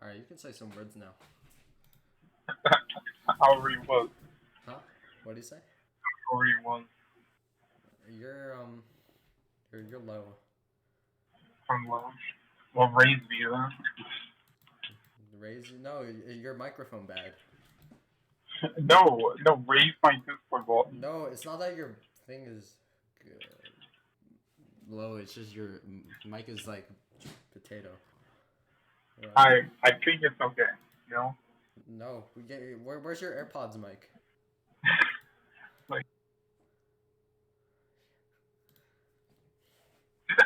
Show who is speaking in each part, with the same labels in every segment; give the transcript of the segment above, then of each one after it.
Speaker 1: Alright, you can say some words now.
Speaker 2: However you was.
Speaker 1: Huh? What do you say?
Speaker 2: However you was.
Speaker 1: You're you're low.
Speaker 2: From low. Well, raised you then.
Speaker 1: Raise no, your microphone bad.
Speaker 2: No, raise my Discord ball.
Speaker 1: No, it's not that your thing is low. It's just your mic is like potato.
Speaker 2: I think it's okay, you know?
Speaker 1: No, where's your AirPods mic?
Speaker 2: Like,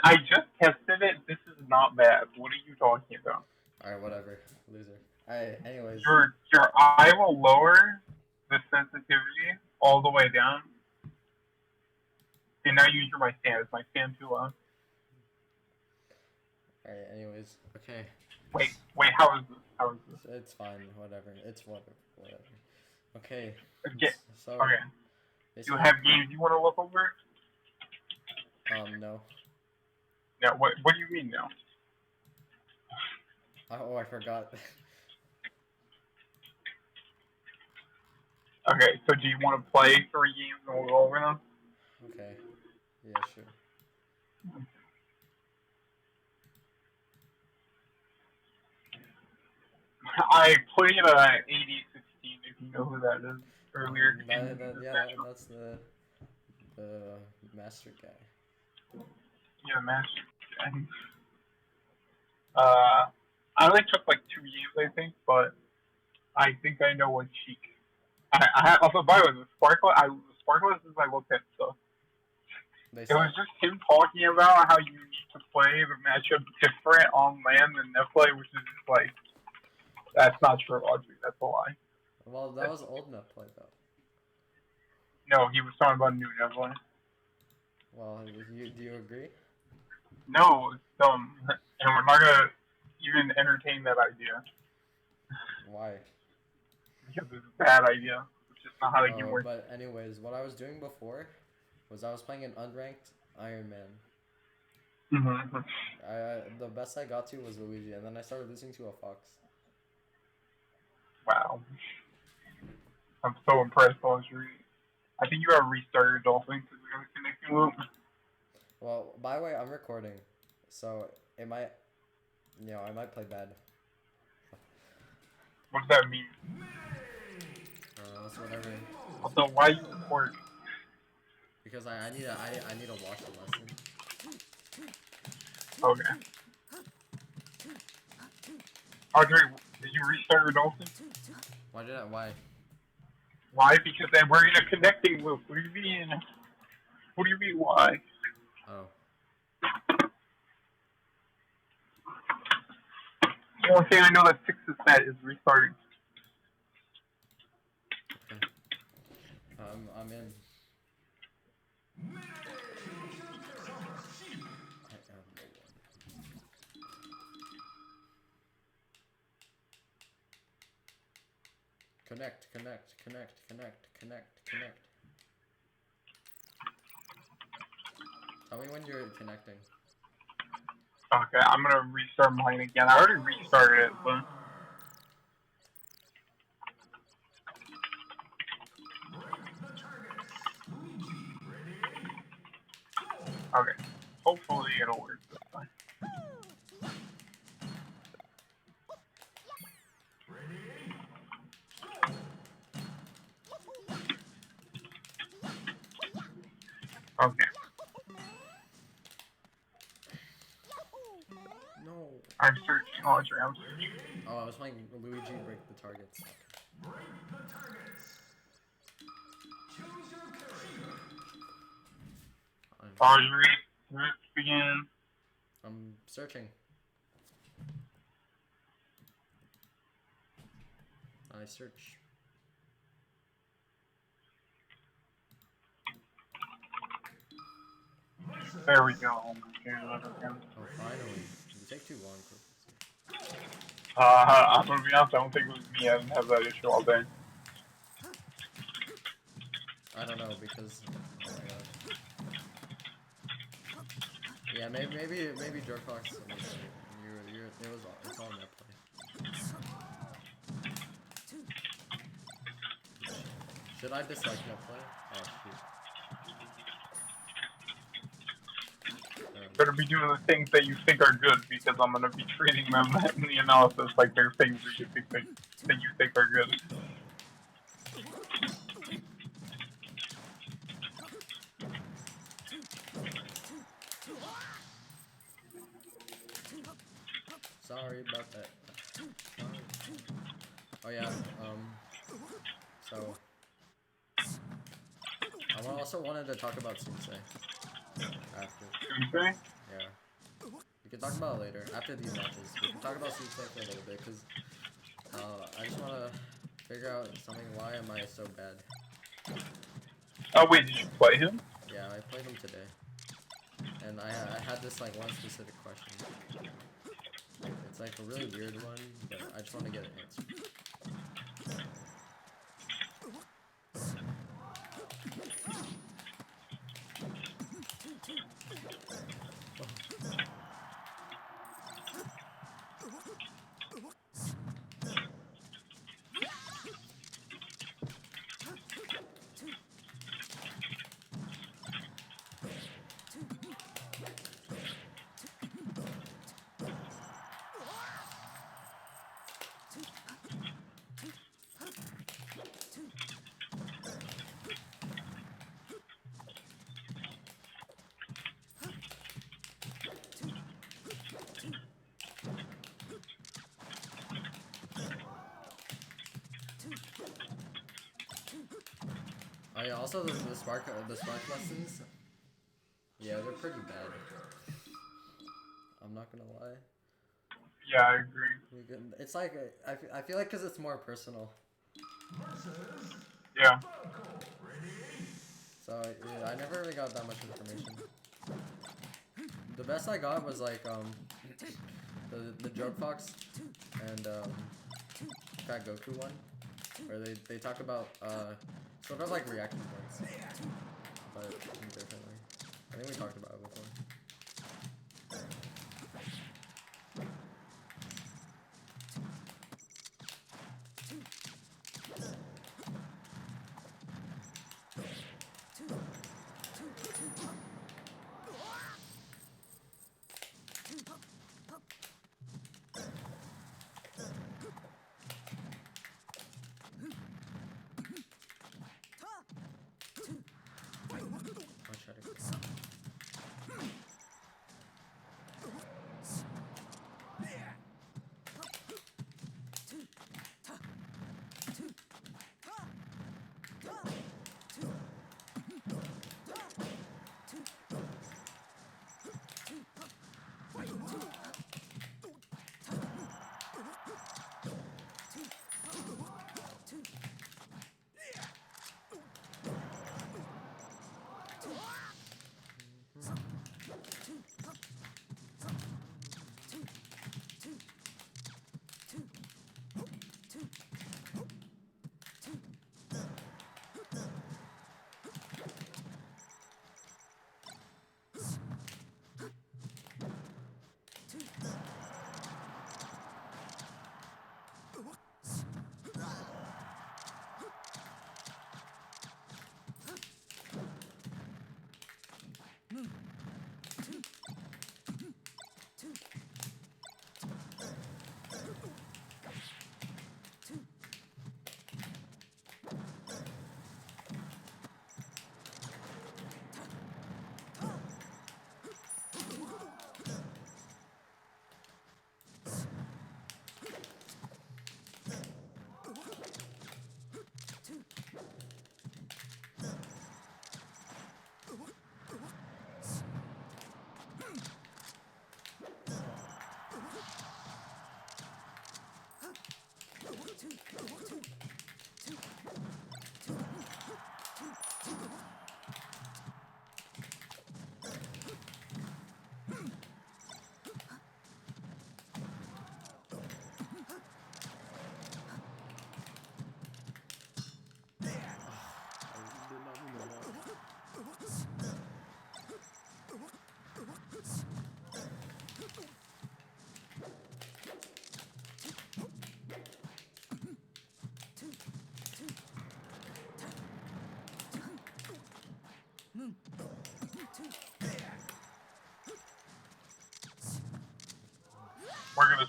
Speaker 2: I just tested it. This is not bad. What are you talking about?
Speaker 1: Alright, whatever. Loser. Alright, anyways.
Speaker 2: Your I will lower the sensitivity all the way down. And now you hear my stand. Is my stand too loud?
Speaker 1: Alright, anyways. Okay.
Speaker 2: Wait, how is this? How is this?
Speaker 1: It's fine, whatever. It's whatever. Okay.
Speaker 2: Okay.
Speaker 1: So
Speaker 2: Okay. Do you have games you want to look over?
Speaker 1: No.
Speaker 2: Yeah, what do you mean no?
Speaker 1: Oh, I forgot.
Speaker 2: Okay, so do you want to play 3 games and we'll go over them?
Speaker 1: Okay. Yeah, sure.
Speaker 2: I played 8016, if you know who that is, earlier.
Speaker 1: That's the master guy.
Speaker 2: Yeah, master guy. I only took like 2 games, I think, but I think I know what Sheik. I also, by the way, the Sparkle is I looked at stuff. It was just him talking about how you need to play the matchup different on land than net play, which is just like, that's not true, Audrey. That's a lie.
Speaker 1: Well, that was old net play though.
Speaker 2: No, he was talking about new net play.
Speaker 1: Well, do you agree?
Speaker 2: No, it's dumb, and we're not gonna even entertain that idea.
Speaker 1: Why?
Speaker 2: Because it's a bad idea. It's just not how the game works.
Speaker 1: But anyways, what I was doing before was I was playing an unranked Iron Man.
Speaker 2: Mm-hmm.
Speaker 1: The best I got to was Luigi, and then I started losing to a Fox.
Speaker 2: Wow. I'm so impressed, Audrey. I think you gotta restart your Dolphin because we're gonna connecting loop.
Speaker 1: Well, by the way, I'm recording, so it might, I might play bad.
Speaker 2: What does that mean?
Speaker 1: That's whatever.
Speaker 2: Also, why you record?
Speaker 1: Because I need to watch a lesson.
Speaker 2: Okay. Audrey, did you restart your Dolphin?
Speaker 1: Why?
Speaker 2: Why? Because then we're in a connecting loop. What do you mean? What do you mean, why?
Speaker 1: Oh.
Speaker 2: The only thing I know that fixes that is restarting.
Speaker 1: Okay. I'm in. Connect. Tell me when you're connecting.
Speaker 2: Okay, I'm gonna restart mine again. I already restarted it, but. Okay. Hopefully it'll work this time. Okay.
Speaker 1: No.
Speaker 2: I'm searching, Audrey. I'm searching.
Speaker 1: Oh, I was playing Luigi break the targets.
Speaker 3: Break the targets. Choose your character.
Speaker 2: Audrey, let's begin.
Speaker 1: I'm searching. I search.
Speaker 2: There we go. Okay,
Speaker 1: oh, finally. You take too long.
Speaker 2: I'm gonna be honest, I don't think it was me. I didn't have that issue all day.
Speaker 1: I don't know, because... Oh my god. Yeah, maybe Jerkbox... It's all net play. Should I dislike no play? Oh shoot.
Speaker 2: Better be doing the things that you think are good because I'm gonna be treating them in the analysis like they're things that you think are good.
Speaker 1: Sorry about that. Sorry. Oh yeah. So I also wanted to talk about Sensei after.
Speaker 2: Tuesday?
Speaker 1: Yeah. We can talk about it later after these matches. We can talk about Sensei for a little bit because I just want to figure out something. Why am I so bad?
Speaker 2: Oh wait, did you play him?
Speaker 1: Yeah, I played him today, and I had this like one specific question. It's like a really weird one, but I just want to get an answer. Oh yeah, also the spark lessons. Yeah, they're pretty bad. I'm not gonna lie.
Speaker 2: Yeah, I agree.
Speaker 1: It's like I feel like because it's more personal.
Speaker 2: Yeah.
Speaker 1: So yeah, I never really got that much information. The best I got was like the Joke Fox and Fat Goku one, where they talk about sort of like reaction points, but differently. I think we talked about it before. I'll try to.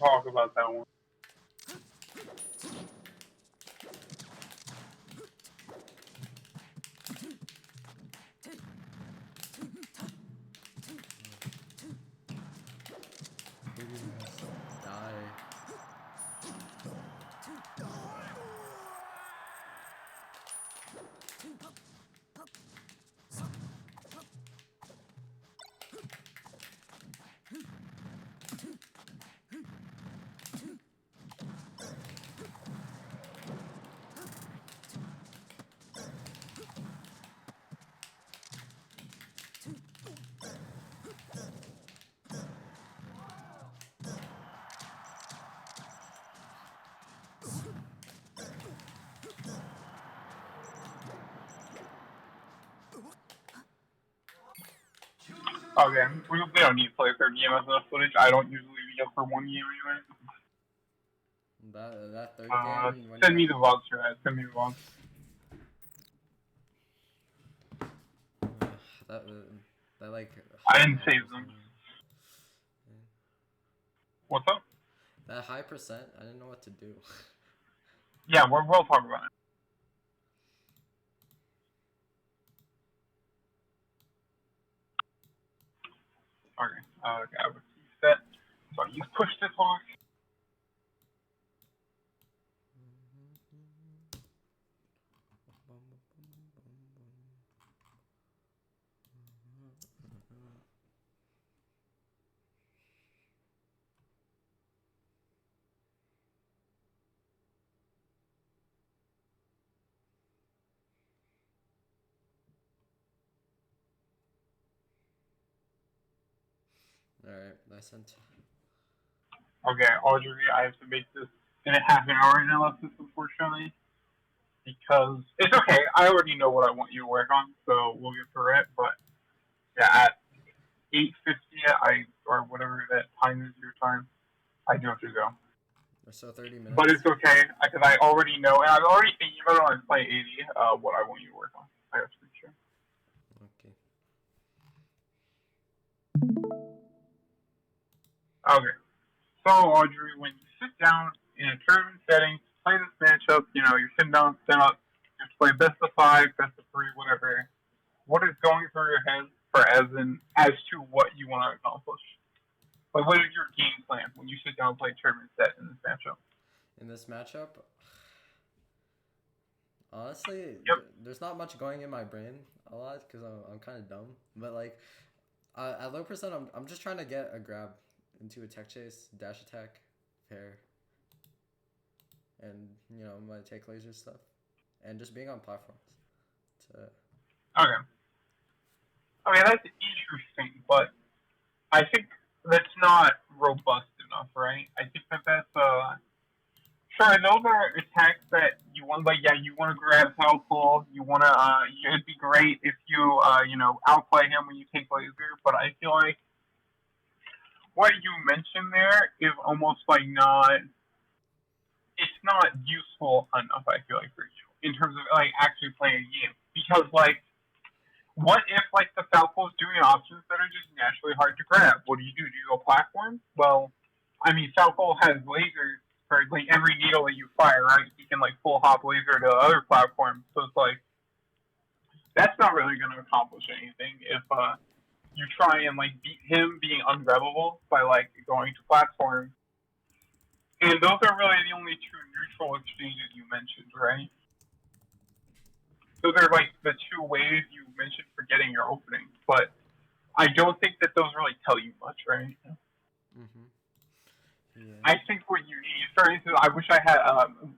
Speaker 2: talk about that one.
Speaker 1: Please die.
Speaker 2: Okay, we don't need to play a third game as enough footage. I don't usually be up for one game anyway.
Speaker 1: That third game. When
Speaker 2: Send me the VODs for that. Send me the VODs.
Speaker 1: That like.
Speaker 2: I didn't save them.
Speaker 1: Yeah.
Speaker 2: What's up?
Speaker 1: That high percent, I didn't know what to do.
Speaker 2: Yeah, we'll talk about it. Okay, I would set. So you push this off.
Speaker 1: Alright, I sent.
Speaker 2: Okay, Audrey, I have to make this in a half an hour analysis, unfortunately. Because it's okay, I already know what I want you to work on, so we'll get through it. But yeah, at 8:50, or whatever that time is your time, I do have to go.
Speaker 1: So 30 minutes.
Speaker 2: But it's okay, because I already know, and I'm already thinking about it on play 80, what I want you to work on. I have to be sure.
Speaker 1: Okay.
Speaker 2: Okay. So, Audrey, when you sit down in a tournament setting to play this matchup, you're sitting down, stand up, you play best of 5, best of 3, whatever. What is going through your head as to what you want to accomplish? Like, what is your game plan when you sit down and play a tournament set in this matchup?
Speaker 1: In this matchup, honestly,
Speaker 2: Yep.
Speaker 1: There's not much going in my brain a lot because I'm kind of dumb. But like, at low percent, I'm just trying to get a grab into a tech chase, dash attack, fair, and my take laser stuff, and just being on platforms.
Speaker 2: Okay. I mean, that's interesting, but I think that's not robust enough, right? I think that's sure, I know there are attacks that you want, like, yeah, you want to grab Falco, you want to, it'd be great if you, outplay him when you take laser, but I feel like what you mentioned there is almost like it's not useful enough, I feel like, for you, in terms of, like, actually playing a game. Because, like, what if, like, the Falco's doing options that are just naturally hard to grab? What do? Do you go platform? Well, I mean, Falco has lasers for, like, every needle that you fire, right? He can, like, full hop laser to other platforms. So it's like, that's not really going to accomplish anything if you try and, like, beat him being ungrabbable by, like, going to platform. And those are really the only two neutral exchanges you mentioned, right? Those are, like, the two ways you mentioned for getting your opening. But I don't think that those really tell you much, right?
Speaker 1: Mm-hmm. Yeah.
Speaker 2: I think what you need, for instance, I wish I had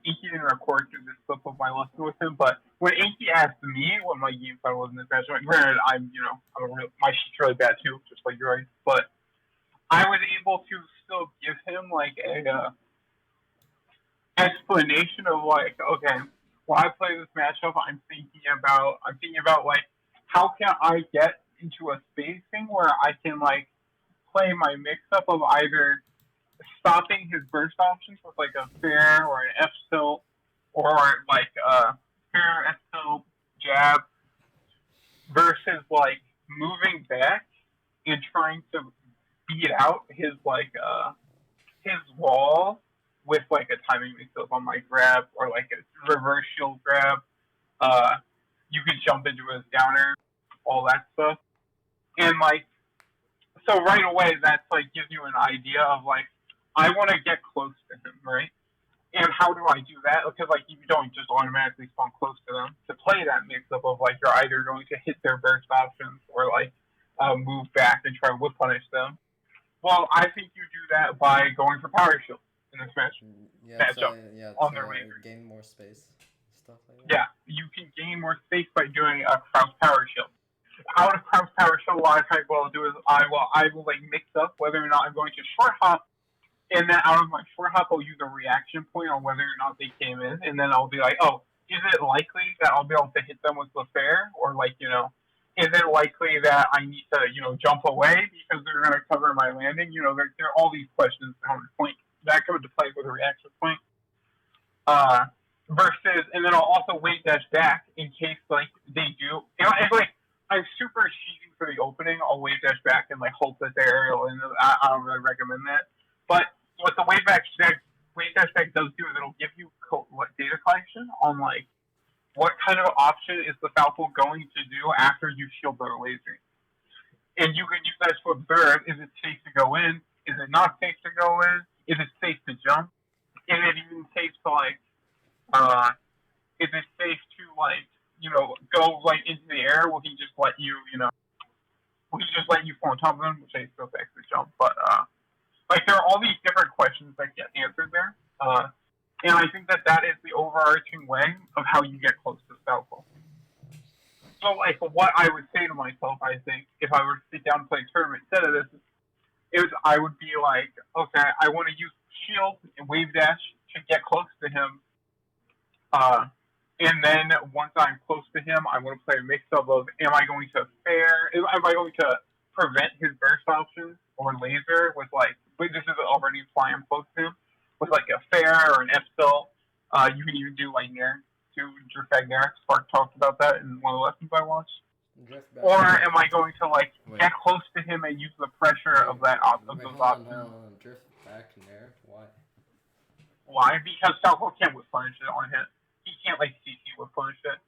Speaker 2: Inky didn't record this clip of my lesson with him, but when Inky asked me what my game plan was in this match, granted, my sheet's really bad too, just like yours, but I was able to still give him like a explanation of like, okay, when I play this matchup, I'm thinking about like, how can I get into a spacing where I can like play my mix up of either stopping his burst options with like a fair or an F tilt or like a fair F tilt jab versus like moving back and trying to beat out his like his wall with like a timing mix-up on my grab or like a reverse shield grab. You can jump into his downer, all that stuff, and like so right away that's like gives you an idea of like I want to get close to him, right? And how do I do that? Because like you don't just automatically spawn close to them. To play that mix-up of like you're either going to hit their burst options or like move back and try to whip punish them. Well, I think you do that by going for power shield in this matchup on their way.
Speaker 1: Gain more space, stuff like that.
Speaker 2: Yeah, you can gain more space by doing a crouch power shield. How to crouch power shield, what I will do is I will like mix up whether or not I'm going to short hop, and then out of my short hop I'll use a reaction point on whether or not they came in, and then I'll be like, oh, is it likely that I'll be able to hit them with the fair, or like is it likely that I need to, jump away because they're going to cover my landing? There are all these questions that come into play with a reaction point. Versus, and then I'll also wait dash back in case, like, they do. If, like, I'm super cheating for the opening, I'll wave dash back and, like, hope that they're aerial, and I don't really recommend that. But what the wave dash back does do is it'll give you data collection on, like, what kind of option is the Falco going to do after you shield their laser? And you can use that to observe, is it safe to go in? Is it not safe to go in? Is it safe to jump? Is it even safe to, like, is it safe to, like, go, like, into the air? Will he just let you, will he just let you fall on top of him, which I still think to jump? But, like, there are all these different questions that get answered there. And I think that is the overarching way of how you get close to Falco. So, like, what I would say to myself, I think, if I were to sit down and play a tournament instead of this, is I would be like, okay, I want to use shield and wave dash to get close to him. And then once I'm close to him, I want to play a mix-up of, am I going to prevent his burst options or laser with, like, this is already flying close to him, with like a fair or an F tilt. You can even do like Nair too, Drift Nair. Spark talked about that in one of the lessons I watched. Or am I going to like get close to him and use the pressure of that those options?
Speaker 1: Hold on. Drift back Nair? Why?
Speaker 2: Why? Because Falco can't whip punish it on hit. He can't like CC whip punish it.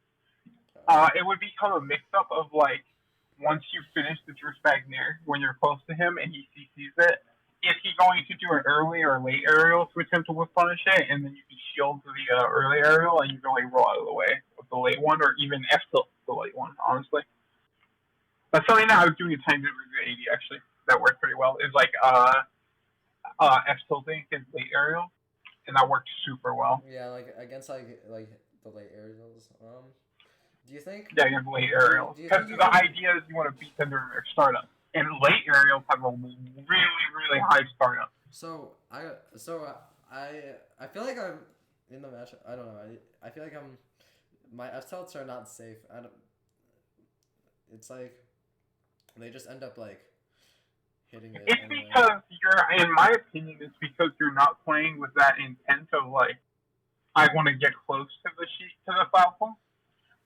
Speaker 2: It would become a mix up of like once you finish the Drift Nair when you're close to him and he CCs it. Is he going to do an early or late aerial to attempt to whip punish it, and then you can shield the early aerial, and you can like roll out of the way with the late one, or even F tilt the late one, honestly. But something that I was doing a time review 80 actually that worked pretty well is like F tilting his late aerial, and that worked super well.
Speaker 1: Yeah, like against like the late aerials. Do you think?
Speaker 2: Yeah, against late aerials, because the idea is you want to beat them during their startup. And late aerials have a really, really high startup.
Speaker 1: So I feel like I'm in the match. I don't know. I feel like my F tilts are not safe. It's like they just end up like hitting it.
Speaker 2: It's because in my opinion, it's because you're not playing with that intent of like, I want to get close to the Falco.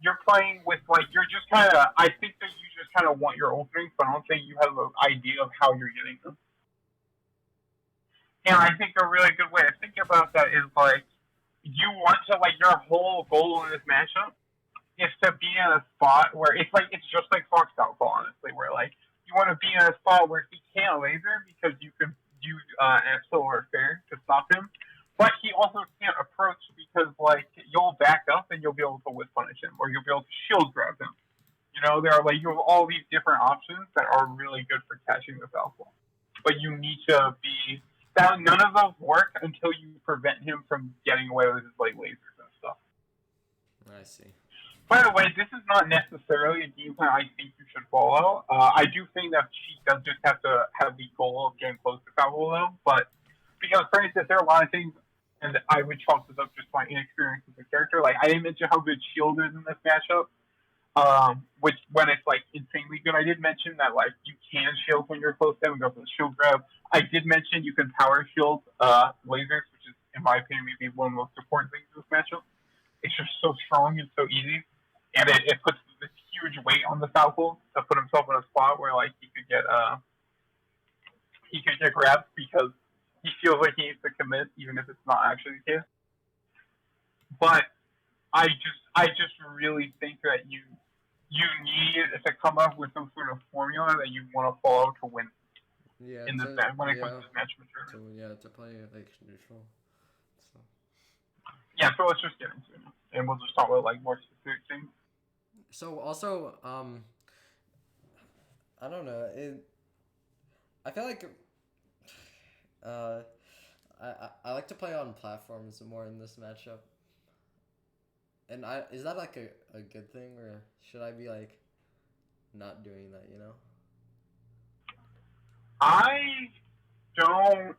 Speaker 2: You're playing with, like, you're just kind of, I think that you just kind of want your openings, but I don't think you have an idea of how you're getting them. And I think a really good way to think about that is, like, you want to, like, your whole goal in this matchup is to be in a spot where it's just like Fox Falco, honestly, where, like, you want to be in a spot where he can't laser because you can use Exo or Fair to stop him. But he also can't approach because, like, you'll back up and you'll be able to whip punish him, or you'll be able to shield grab him. There are, like, you have all these different options that are really good for catching the Falco. But you need to be... none of those work until you prevent him from getting away with his, like, lasers and stuff.
Speaker 1: I see.
Speaker 2: By the way, this is not necessarily a game plan I think you should follow. I do think that Sheik does just have to have the goal of getting close to Falco, though. But because, for instance, there are a lot of things, and I would chalk this up just my inexperience with the character. Like, I didn't mention how good Shield is in this matchup, which, when it's, like, insanely good. I did mention that, like, you can shield when you're close to them and go for the shield grab. I did mention you can power shield lasers, which is, in my opinion, maybe one of the most important things in this matchup. It's just so strong and so easy. And it puts this huge weight on the Falco to put himself in a spot where, like, he could get grabbed because he feels like he needs to commit, even if it's not actually the case. But I just really think that you need to come up with some sort of formula that you want to follow to win
Speaker 1: Yeah,
Speaker 2: in this
Speaker 1: to
Speaker 2: match when it
Speaker 1: yeah,
Speaker 2: comes to match maturity.
Speaker 1: to play like neutral. So
Speaker 2: Yeah, so let's just get into it, and we'll just talk about like more specific things.
Speaker 1: also I don't know. I feel like uh I like to play on platforms more in this matchup. And is that like a good thing, or should I be like not doing that, you know?
Speaker 2: I don't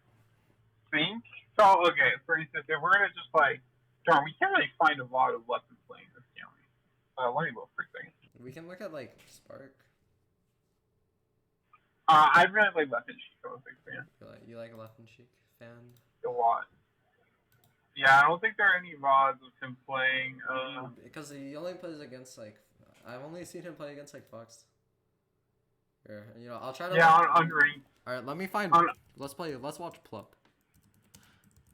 Speaker 2: think so. Okay, for instance, if we're gonna just like, darn, we can't really find a lot of lessons playing this, can we? Let me look for a second.
Speaker 1: We can look at like Spark.
Speaker 2: I really like Left and Sheik. I'm a big fan.
Speaker 1: You like Left and Sheik fan?
Speaker 2: A lot. Yeah, I don't think there are any VODs of him playing.
Speaker 1: Because he only plays against like I've only seen him play against like Fox. Here, you know, I'll try to.
Speaker 2: Yeah, on ranked.
Speaker 1: All right, let me find.
Speaker 2: On,
Speaker 1: Let's watch Plup.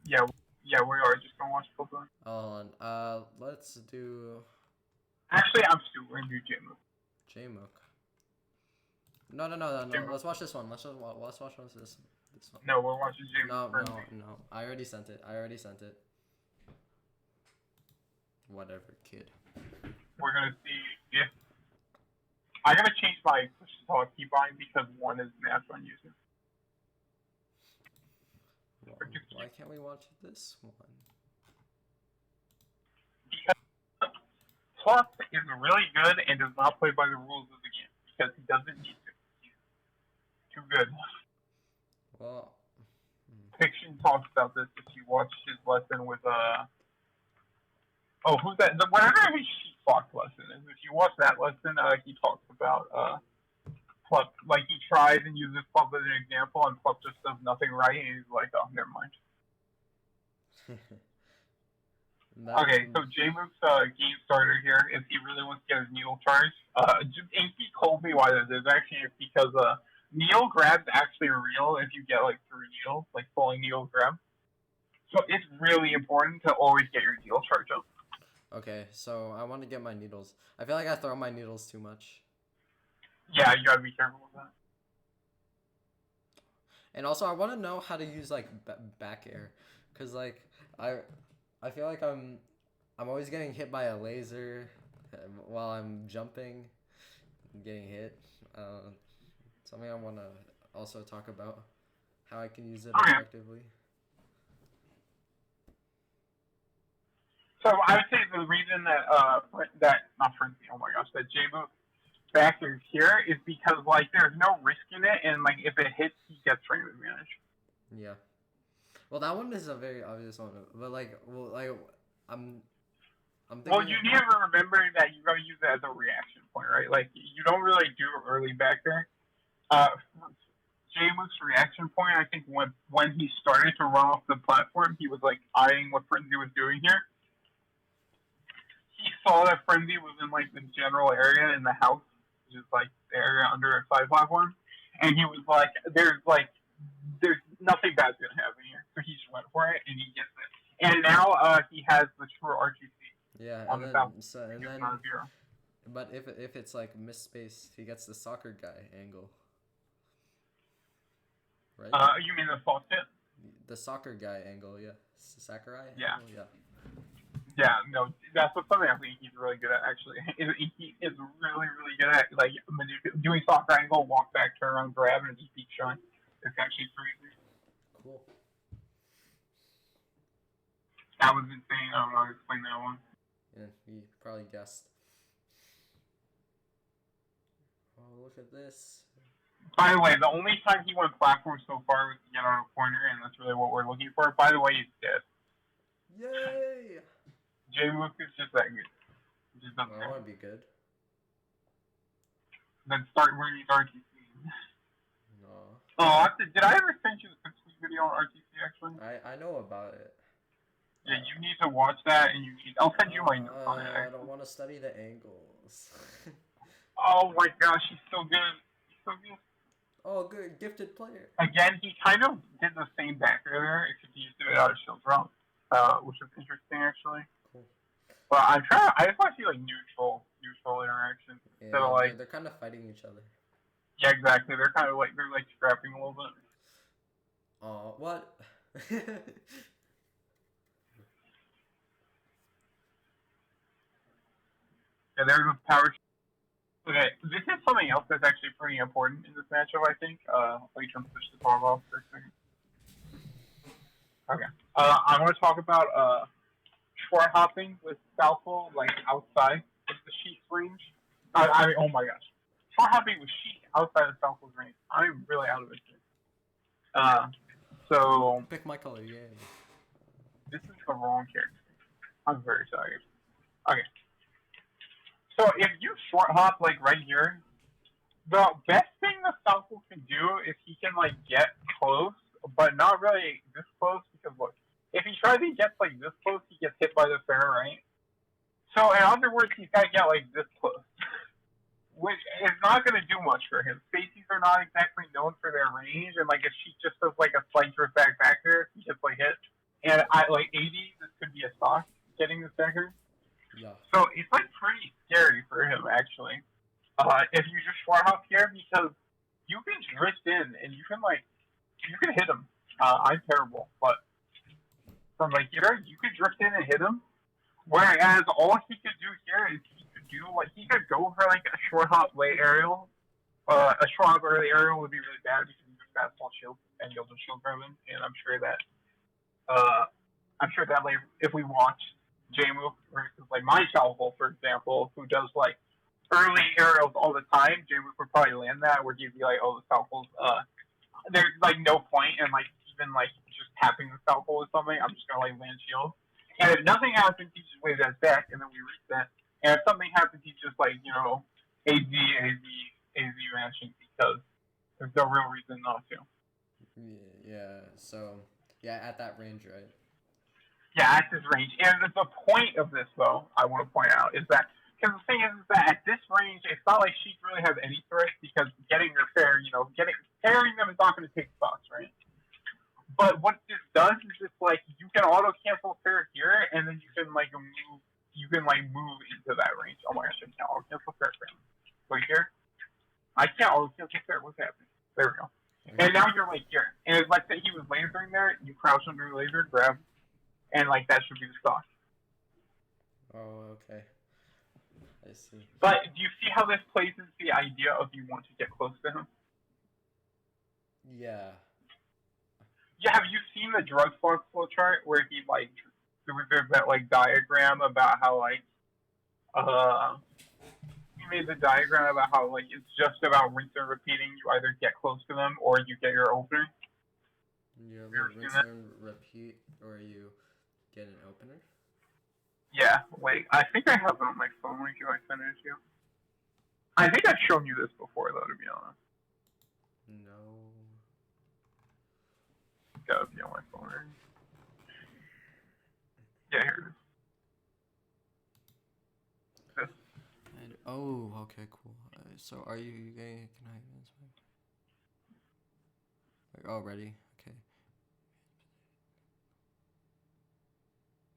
Speaker 2: yeah, yeah, we are just gonna watch PurpleZ.
Speaker 1: Hold on. Let's do
Speaker 2: Actually, I'm still gonna do Jimmo.
Speaker 1: J-Mook. No. Let's watch this one. Let's watch this one.
Speaker 2: No, we're watching Jimmo.
Speaker 1: No. I already sent it. Whatever, kid.
Speaker 2: We're gonna see if I gotta change my push to talk keybind because one is matched on YouTube.
Speaker 1: Well, why can't we watch this one?
Speaker 2: Because Plus is really good and does not play by the rules of the game because he doesn't need to. He's too good.
Speaker 1: Well,
Speaker 2: Fiction talks about this if you watch his lesson with oh, who's that? Whatever his Sheik Fox lesson is. If you watch that lesson, he talks about Plup. Like he tries and uses Plup as an example, and Plup just does nothing right, and he's like, oh, never mind. Okay, so J-Mook's game starter here is he really wants to get his needle charged. And he told me why this is. Actually, it's because needle grab's actually real if you get like 3 needles, like fully needle grab. So it's really important to always get your needle charge up.
Speaker 1: Okay, so I want to get my needles. I feel like I throw my needles too much.
Speaker 2: Yeah, you gotta be careful with that.
Speaker 1: And also, I want to know how to use like back air, cause like I feel like I'm always getting hit by a laser while I'm jumping, and getting hit. Something I want to also talk about how I can use it effectively.
Speaker 2: So I would say the reason that not Frenzy, oh my gosh, that J-Mook back is here is because like there's no risk in it, and like if it hits, he gets frame advantage.
Speaker 1: Yeah. Well, that one is a very obvious one, but I'm thinking.
Speaker 2: Well, you need to remember that you gotta use it as a reaction point, right? Like you don't really do early back there. J-Mook's reaction point, I think when he started to run off the platform, he was like eyeing what Frenzy was doing here. He saw that Frenzy was in like the general area in the house, which is like the area under a side platform, and he was like, "There's nothing bad's gonna happen here," so he just went for it and he gets it. And now he has the true RGC.
Speaker 1: Yeah,
Speaker 2: on
Speaker 1: and
Speaker 2: the
Speaker 1: then but if it's like misspaced, he gets the soccer guy angle. Right?
Speaker 2: You mean the false hit?
Speaker 1: The soccer guy angle, yeah. Sakurai
Speaker 2: yeah.
Speaker 1: Angle, yeah.
Speaker 2: Yeah, no, that's something I think he's really good at, actually. He is really, really good at, like, doing soccer angle, walk back, turn around, grab, and just keep showing. It's actually crazy.
Speaker 1: Cool.
Speaker 2: That was insane. I don't know how to explain that one.
Speaker 1: Yeah, he probably guessed. Oh, look at this.
Speaker 2: By the way, the only time he went platform so far was to get on a corner, and that's really what we're looking for. By the way, he's dead.
Speaker 1: Yay!
Speaker 2: J-Mook is just that good. Just doesn't
Speaker 1: I want to be good.
Speaker 2: Then start learning RTC.
Speaker 1: No.
Speaker 2: Oh, did I ever send you the complete video on RTC, actually?
Speaker 1: I know about it.
Speaker 2: Yeah, you need to watch that, and I'll send you my notes on it.
Speaker 1: I don't want to study the angles.
Speaker 2: Oh my gosh, he's so good. He's so good.
Speaker 1: Oh, good, gifted player.
Speaker 2: Again, he kind of did the same back earlier, except he used to do it out of shield realm, which is interesting actually.
Speaker 1: Cool.
Speaker 2: But I'm trying. I just want to see like neutral interactions instead of
Speaker 1: Yeah,
Speaker 2: like.
Speaker 1: they're kind of fighting each other.
Speaker 2: Yeah, exactly. They're kind of like scrapping a little bit.
Speaker 1: Oh, what?
Speaker 2: Yeah, there's a power. Okay, this is something else that's actually pretty important in this matchup, I think. Let me turn push the ball off for a second. Okay. I want to talk about short hopping with Falco, like outside of the Sheik's range. Oh my gosh. Short hopping with Sheik outside of Falco's range. I'm really out of it here. So,
Speaker 1: Pick my color, yeah.
Speaker 2: this is the wrong character. I'm very sorry. Okay. So, if you short hop, like right here, the best thing the Falco can do is he can like get close, but not really this close because look, if he tries to get like this close, he gets hit by the fair, right? So in other words, he's got to get like this close, which is not going to do much for him. Spacies are not exactly known for their range, and like if she just does like a slight drift back there, he gets like hit. And I like 80, this could be a stock getting this backer.
Speaker 1: Yeah.
Speaker 2: So it's like pretty scary for him actually. If you just short hop here because you can drift in and you can hit him. I'm terrible, but from like here you could drift in and hit him. Whereas all he could do here is he could go for like a short hop late aerial. A short hop early aerial would be really bad because you just fastball shield and you'll just shield grab him. And I'm sure that like if we watch J-Move versus like my Falco, for example, who does like early aerials all the time, J-Move would probably land that where he'd be like, oh, the Falco's there's like no point in like even like just tapping the Falco with something. I'm just gonna like land shield. And if nothing happens, he just waves us back, and then we reset. And if something happens, he's just like AZ matching because there's no real reason not to.
Speaker 1: Yeah. So yeah, at that range, right?
Speaker 2: Yeah, at this range. And the point of this, though, I want to point out, is that because the thing is that at this range, it's not like Sheik really has any threats because getting your fair, carrying them is not going to take spots, right? But what this does is it's like you can auto cancel fair here, and then you can like move. You can like move into that range. Oh my gosh, I can't auto cancel fair. Wait here. I can't auto cancel fair. What's happening? There we go. And now you're like here, and it's like that he was lasering there. You crouch under the laser, grab, and like that should be the stock.
Speaker 1: Oh, okay. I see.
Speaker 2: But do you see how this plays into the idea of you want to get close to him?
Speaker 1: Yeah.
Speaker 2: Yeah, have you seen the drug flow chart where he like there's that like diagram about how like he made the diagram about how like it's just about rinse and repeating. You either get close to them or you get your opener.
Speaker 1: You rinse and repeat, or you get an opener.
Speaker 2: Yeah, wait. I think I have it on my phone. When I send it to you? I think I've shown you this before, though. To be honest.
Speaker 1: No.
Speaker 2: Gotta be on my phone. Right? Yeah, here it is.
Speaker 1: Oh, okay, cool. So are you gay? Can I advance my... Oh, ready? Okay.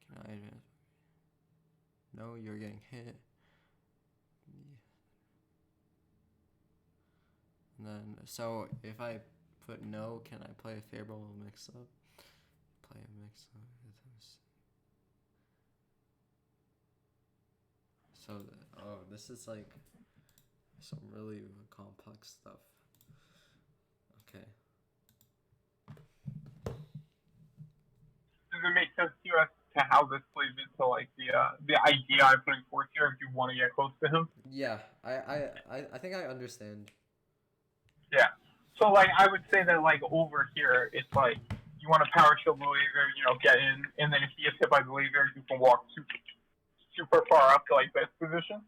Speaker 1: Can I advance? No, you're getting hit. And then, so if I put no, can I play a favorable mix-up? Play a mix-up. So, this is like some really complex stuff. Okay.
Speaker 2: Does it make sense to you as to how this plays into like the idea I'm putting forth here? If you want to get close to him.
Speaker 1: Yeah, I think I understand.
Speaker 2: Yeah. So like I would say that like over here it's like you want to power shield the laser, get in, and then if he gets hit by the laser, you can walk super far up to like this position.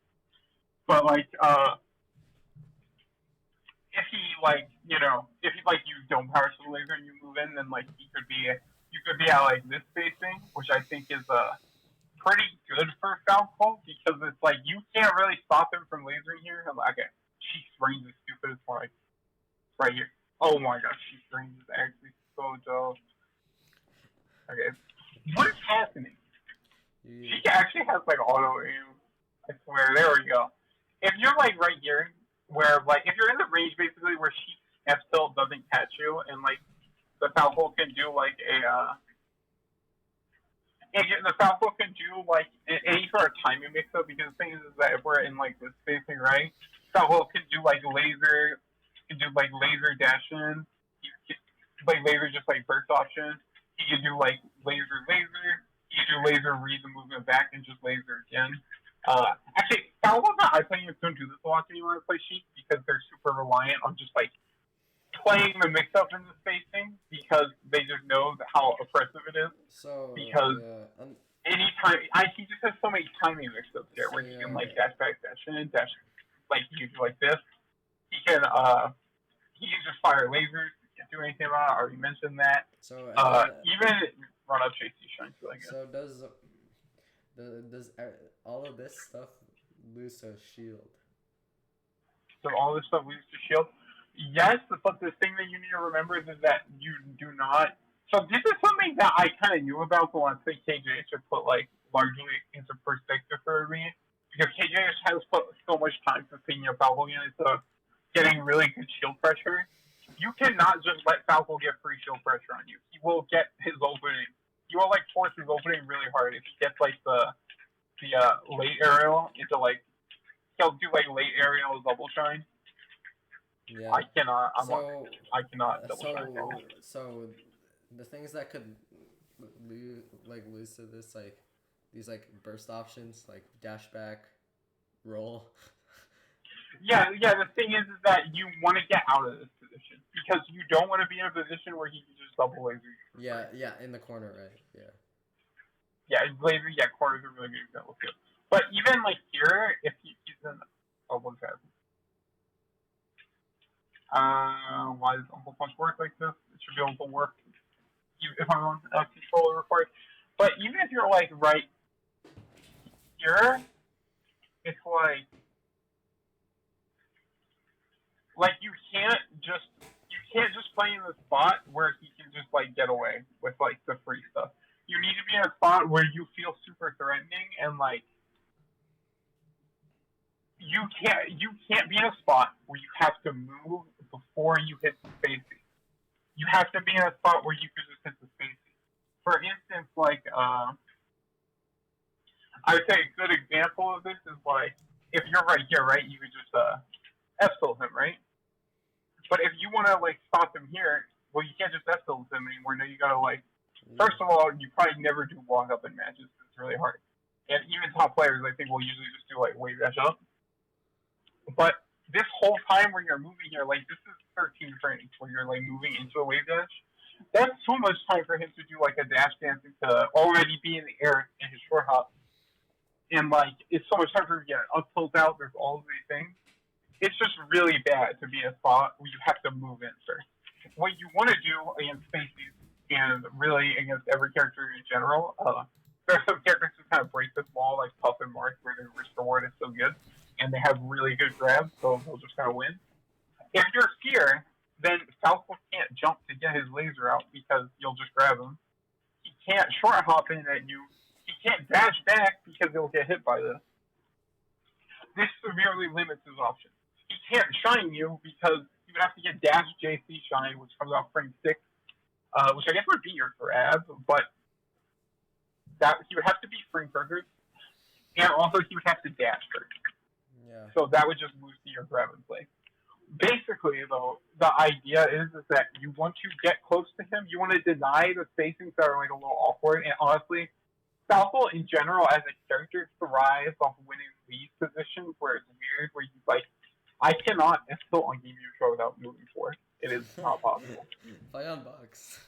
Speaker 2: But like if he like if he like you don't power shield the laser and you move in, then like you could be at like this spacing, which I think is pretty good for Falco because it's like you can't really stop him from lasering here. Okay, Sheik's range is stupid. It's more like Right here. Oh my gosh, Sheik's range is actually so dope. Okay. What is happening?
Speaker 1: You,
Speaker 2: She actually has like auto aim. I swear. There we go. If you're like right here, where like if you're in the range basically where she F tilt doesn't catch you, and like the Falco can do like the Falco can do like any sort of timing mix up, because the thing is that if we're in like this spacing, right, Falco can do like laser dash in, like laser just like burst option. He can do like laser. He can do laser read the movement back and just laser again. Actually, Falco I play don't do this a lot when you want to play Sheik, because they're super reliant on just like playing the mix up in the spacing, because they just know how oppressive it is.
Speaker 1: so
Speaker 2: Because
Speaker 1: yeah,
Speaker 2: anytime he just has so many timing mix ups there
Speaker 1: so
Speaker 2: where he can
Speaker 1: yeah,
Speaker 2: like dash back, dash in, dash like he can do like this. He can just fire lasers. He can't do anything about it. I already mentioned that.
Speaker 1: so and then
Speaker 2: Even run up JC shine too, I guess.
Speaker 1: so does all of this stuff lose a shield?
Speaker 2: So all this stuff leads to shield. Yes, but the thing that you need to remember is that you do not. So this is something that I kind of knew about, but I think KJ should put like largely into perspective for me, because KJ has put so much time to thinking of Falco into getting really good shield pressure. You cannot just let Falco get free shield pressure on you. He will get his opening. You will like force his opening really hard if he gets like the late aerial into like he'll do like late aerial double shine.
Speaker 1: Yeah.
Speaker 2: I cannot. I cannot double
Speaker 1: so
Speaker 2: shine.
Speaker 1: so the things that could lose to this, like these like burst options like dash back, roll.
Speaker 2: Yeah. The thing is that you want to get out of this position, because you don't want to be in a position where he can just double laser you.
Speaker 1: Yeah, in the corner, right? Yeah.
Speaker 2: Yeah, laser. Yeah, corners are really good example too. But even like here, if he's in, oh, what's that? Why does Uncle Punch work like this? It should be able to work if I'm on a controller required. But even if you're like right here, it's like you can't just play in the spot where he can just like get away with like the free stuff. You need to be in a spot where you feel super threatening, and like you can't be in a spot where you have to move before you hit the spacing. You have to be in a spot where you can just hit the spacing. For instance, like I would say a good example of this is like if you're right here, right, you could just F-soul him, right? But if you want to like stop him here, well, you can't just F-soul him anymore. No, you gotta like. First of all, you probably never do walk up in matches. It's really hard, and even top players, I think, will usually just do like wave dash up. But this whole time when you're moving here, like this is 13 frames where you're like moving into a wave dash. That's too much time for him to do like a dash dance to already be in the air in his short hop. And like it's so much time for him to get up tilt out. There's all of these things. It's just really bad to be in a spot where you have to move in first. What you want to do against Spaceys, and really against every character in general, there are some characters who kind of break this wall, like Puff and Mark, where their risk reward is so good, and they have really good grabs, so they'll just kind of win. If you're here, then Falco can't jump to get his laser out because you'll just grab him. He can't short hop in at you. He can't dash back because he'll get hit by this. This severely limits his options. He can't shine you because you would have to get dash JC shine, which comes out frame 6, which I guess would be your grab, but that he would have to be frame triggered, and also he would have to dash first.
Speaker 1: Yeah.
Speaker 2: So that would just lose to your grab and play. Basically, though, the idea is that you want to get close to him. You want to deny the spacings that are like a little awkward. And honestly, Falco in general as a character thrives off winning these positions where it's weird, where you like, I cannot still on game neutral without moving forward. It is not possible.
Speaker 1: Play on box.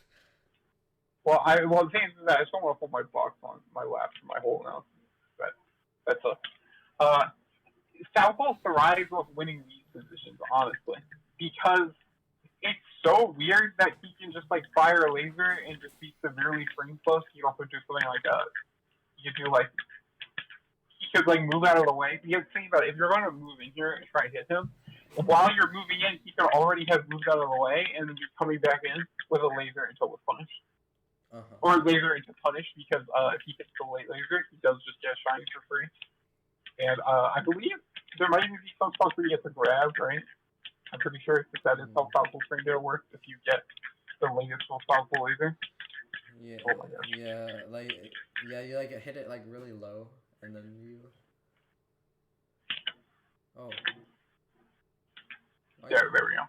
Speaker 2: Well, the thing is that I just don't want to put my box on my lap for my whole now. But that's Falco thrives off winning these positions, honestly, because it's so weird that he can just like fire a laser and just be severely frame close. He also do something like you could do like he could like move out of the way. Because think about it, if you're going to move in here and try to hit him, while you're moving in, he can already have moved out of the way, and then you're coming back in with a laser until it's punished. Or laser into punish, because if he hits the late laser, he does just get shiny for free. And I believe there might even be some spots where you get the grab, right? I'm pretty sure that is how Falco Springdale works if you get the latest Falco laser.
Speaker 1: Yeah,
Speaker 2: oh my gosh.
Speaker 1: you like hit it like really low, and then you. Oh.
Speaker 2: There we go.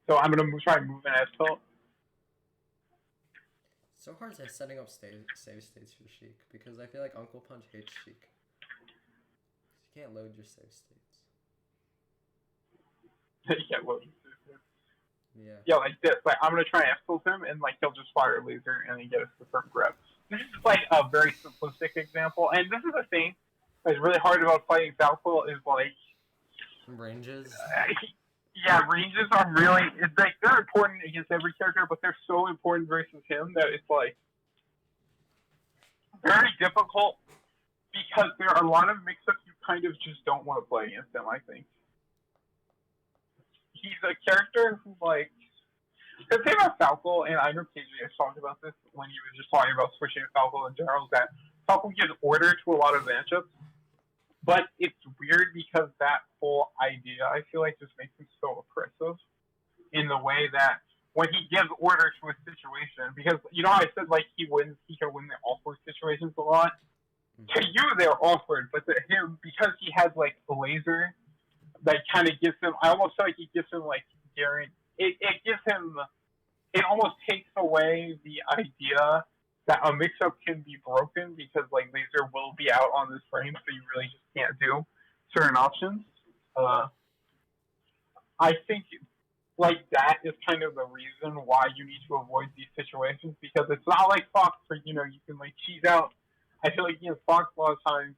Speaker 2: So I'm gonna try and move an asphalt.
Speaker 1: It's so hard setting up save states for Sheik because I feel like Uncle Punch hates Sheik. You can't load your save states.
Speaker 2: You can't load.
Speaker 1: Yeah.
Speaker 2: Yeah, like this. Like I'm gonna try and asphalt him, and like he'll just fire a laser and then get a confirmed grab. This is like a very simplistic example, and this is the thing that's really hard about fighting Falco is like
Speaker 1: ranges.
Speaker 2: Yeah, ranges are really, it's like, they're important against every character, but they're so important versus him that it's like very difficult because there are a lot of mix-ups you kind of just don't want to play against him, I think. He's a character who, like, the thing about Falco, and I know KJ has talked about this when he was just talking about switching Falco in general, is that Falco gives order to a lot of matchups. But it's weird because that whole idea, I feel like, just makes him so oppressive in the way that when he gives order to a situation, because, you know how I said, like, he can win the awkward situations a lot? To you, they're awkward, but to him, because he has, like, a laser that kind of gives him, I almost feel like it gives him, like, it gives him, it almost takes away the idea that a mix-up can be broken because, like, laser will be out on this frame, so you really just can't do certain options. I think, like, that is kind of the reason why you need to avoid these situations, because it's not like Fox where, you know, you can, like, cheese out. I feel like, you know, Fox a lot of times,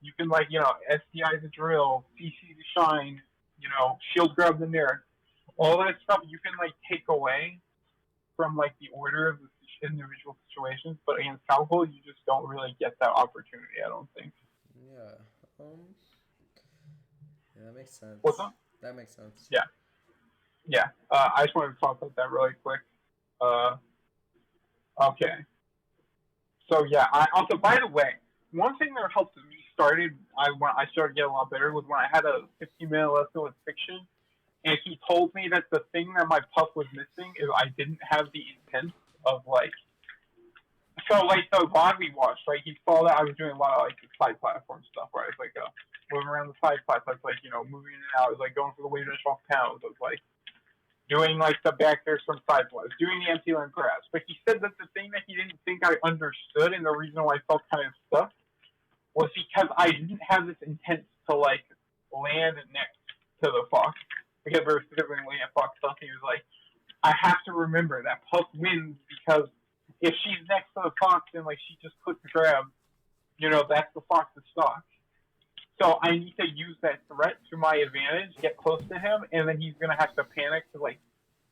Speaker 2: you can, like, you know, SDI the drill, CC the shine, you know, shield grab the nair. All that stuff you can, like, take away from, like, the order of the individual situations, but against Falco, you just don't really get that opportunity, I don't think.
Speaker 1: Yeah. Yeah, that makes sense.
Speaker 2: What's up?
Speaker 1: That makes sense.
Speaker 2: Yeah. Yeah. I just wanted to talk about that really quick. Okay. So yeah, also, by the way, one thing that helped me when I started getting a lot better was when I had a 15-minute lesson with Fiction, and he told me that the thing that my puff was missing is I didn't have the intent of, like, so, like, the VOD we watched, right, he saw that I was doing a lot of, like, side platform stuff, where I was, like, moving around the side platforms, like, you know, moving in and out, I was, like, going for the wave dash off pounds, I was, like, doing, like, the back airs from side blast, doing the empty land grabs, but he said that the thing that he didn't think I understood, and the reason why I felt kind of stuck, was because I didn't have this intent to, like, land next to the Fox, because we were specifically laying at Fox stuff, and he was like, I have to remember that Puff wins because if she's next to the Fox and, like, she just clicks the grab, you know, that's the Fox's stock. So I need to use that threat to my advantage, get close to him, and then he's going to have to panic to, like,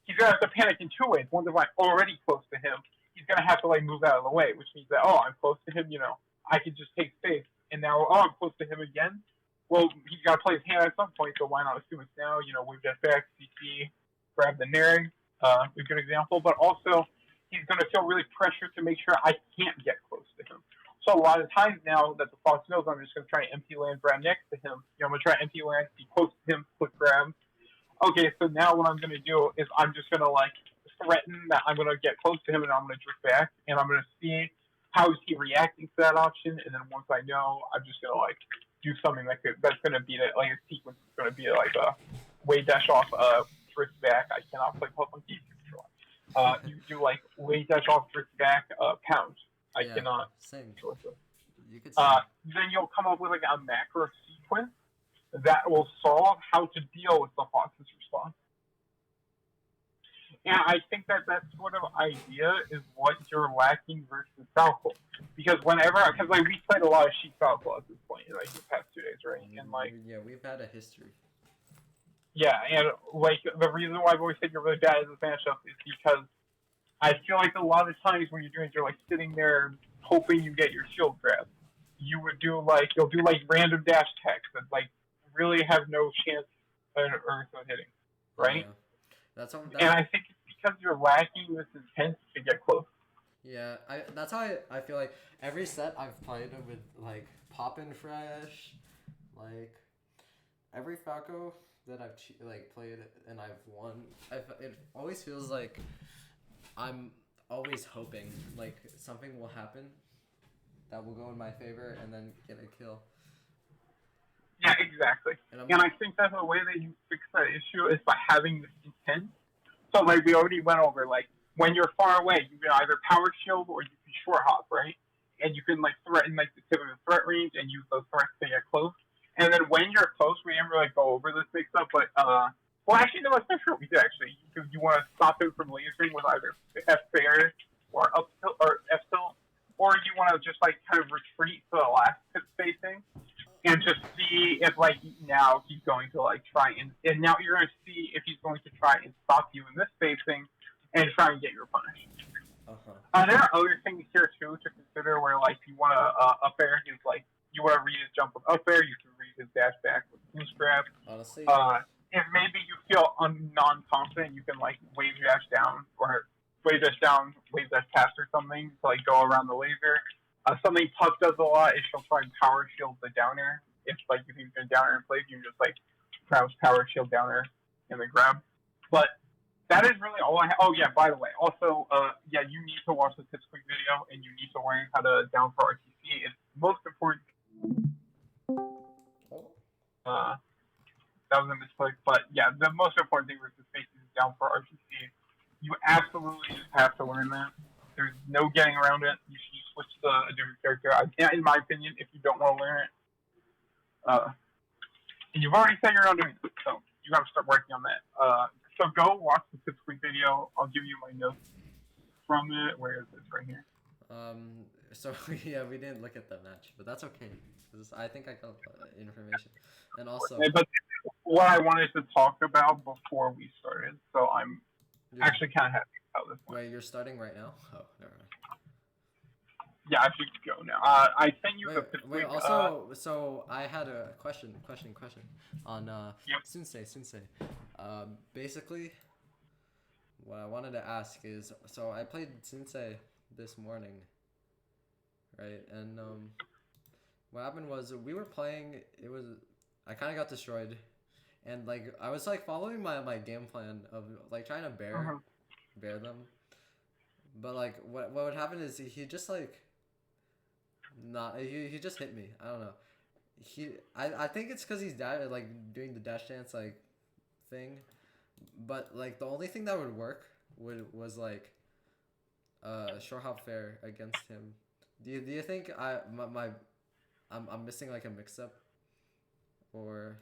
Speaker 2: he's going to have to panic in two ways. One, if I'm already close to him, he's going to have to, like, move out of the way, which means that, oh, I'm close to him, you know, I can just take space. And now, oh, I'm close to him again. Well, he's got to play his hand at some point, so why not assume it's now, you know, wave that back, CC, grab the Naring, a good example, but also he's going to feel really pressured to make sure I can't get close to him. So a lot of times now that the Fox knows, I'm just going to try and empty land grab next to him. You know, I'm going to try empty land, be close to him, quick grab. Okay, so now what I'm going to do is I'm just going to, like, threaten that I'm going to get close to him and I'm going to drift back, and I'm going to see how is he reacting to that option, and then once I know, I'm just going to, like, do something that's going to beat it, like a sequence is going to be like a wave dash off, drift back. I cannot play Puff on key control. You do, like, wave dash off, drift back, pound. I cannot.
Speaker 1: Same. You could
Speaker 2: then you'll come up with, like, a macro sequence that will solve how to deal with the Fox's response. And I think that sort of idea is what you're lacking versus Falco. Because like, we played a lot of Sheik Falco at this point, like, the past 2 days, right? And, like...
Speaker 1: Yeah, we've had a history.
Speaker 2: Yeah, and, like, the reason why I've always said you're really bad at this matchup is because I feel like a lot of times when you're, like, sitting there hoping you get your shield grab, you would do, like, you'll do, like, random dash attacks that, like, really have no chance an Ursa hitting, right?
Speaker 1: Yeah. That's what,
Speaker 2: And I think it's because you're lacking this intent to get close.
Speaker 1: yeah, that's how I feel like every set I've played with like Poppin' Fresh, like every Falco that I've like played and I've won, it always feels like I'm always hoping like something will happen that will go in my favor and then get a kill.
Speaker 2: Yeah, exactly. And I think that's the way that you fix that issue is by having this intent. So like we already went over, like when you're far away, you can either power shield or you can short hop, right? And you can like threaten like the tip of the threat range and use those threats to get close. And then when you're close, we didn't really go over this big stuff, but well actually no, that's not sure we did actually. You want to stop him from lasering with either F fair or up tilt or F tilt, or you want to just like kind of retreat to the last pit spacing and just see if like now he's going to like try and now you're going to see if he's going to try and stop you in this spacing and try and get your punish. There are other things here too to consider where like you want to up air his like you want to read his jump with up air, you can read his dash back with boost grab.
Speaker 1: Honestly,
Speaker 2: if maybe you feel non-confident, you can like wave dash down or wave dash down, wave dash past or something to like go around the laser. Something Puck does a lot is she'll try and power shield the downer. If like you think there's a downer in place, you can just like power shield downer and then grab. But that is really all I have. Oh yeah, by the way, also yeah, you need to watch the Tips Quick video and you need to learn how to down for RTC. It's most important. That was a misclick, but yeah, the most important thing versus spaces is down for RTC. You absolutely just have to learn that. There's no getting around it. You should switch to a different character. In my opinion, if you don't want to learn it, and you've already said you're not doing it, so you got to start working on that. So go watch the Tips Quick video. I'll give you my notes from it. Where is this? Right here.
Speaker 1: So yeah, we didn't look at the match, but that's okay. Cause I think I got information, and also.
Speaker 2: But what I wanted to talk about before we started, so I'm actually kind of happy about this one.
Speaker 1: Wait, you're starting right now? Oh, never mind.
Speaker 2: Yeah, I should go now. I sent you the
Speaker 1: wait. Also, so I had a question on
Speaker 2: yep.
Speaker 1: Sensei. Basically, what I wanted to ask is, so I played Sensei this morning, right? And what happened was we were playing. I kind of got destroyed, and like I was like following my game plan of like trying to bear them, but like what would happen is he just like. He just hit me. I don't know. I think it's because he's like doing the dash dance like thing, but like the only thing that would work was like short hop fair against him. Do you think I'm missing like a mix up or?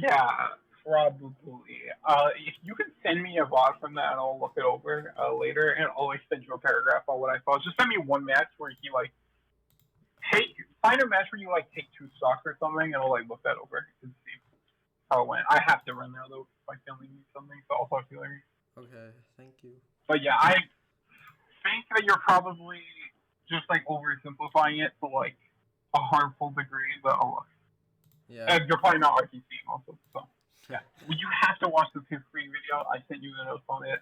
Speaker 2: Yeah, probably. If you can send me a VOD from that, and I'll look it over later, and I'll like send you a paragraph on what I saw. Just send me one match where he like. Find a match where you like take 2 stocks or something, and I'll like look that over and see how it went. I have to run now though. My family needs something, so I'll talk to you later.
Speaker 1: Okay, thank you.
Speaker 2: But yeah, I think that you're probably just like oversimplifying it to like a harmful degree, though.
Speaker 1: Yeah.
Speaker 2: And you're probably not RTC also, so yeah. You have to watch the Tips Quick video. I sent you the notes on it.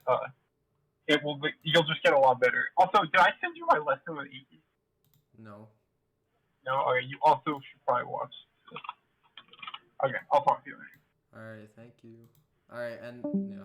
Speaker 2: It will. You'll just get a lot better. Also, did I send you my lesson with Iki?
Speaker 1: No.
Speaker 2: No? Okay, you also should probably watch this. Okay, I'll talk to you later.
Speaker 1: Alright, thank you. Alright, and yeah.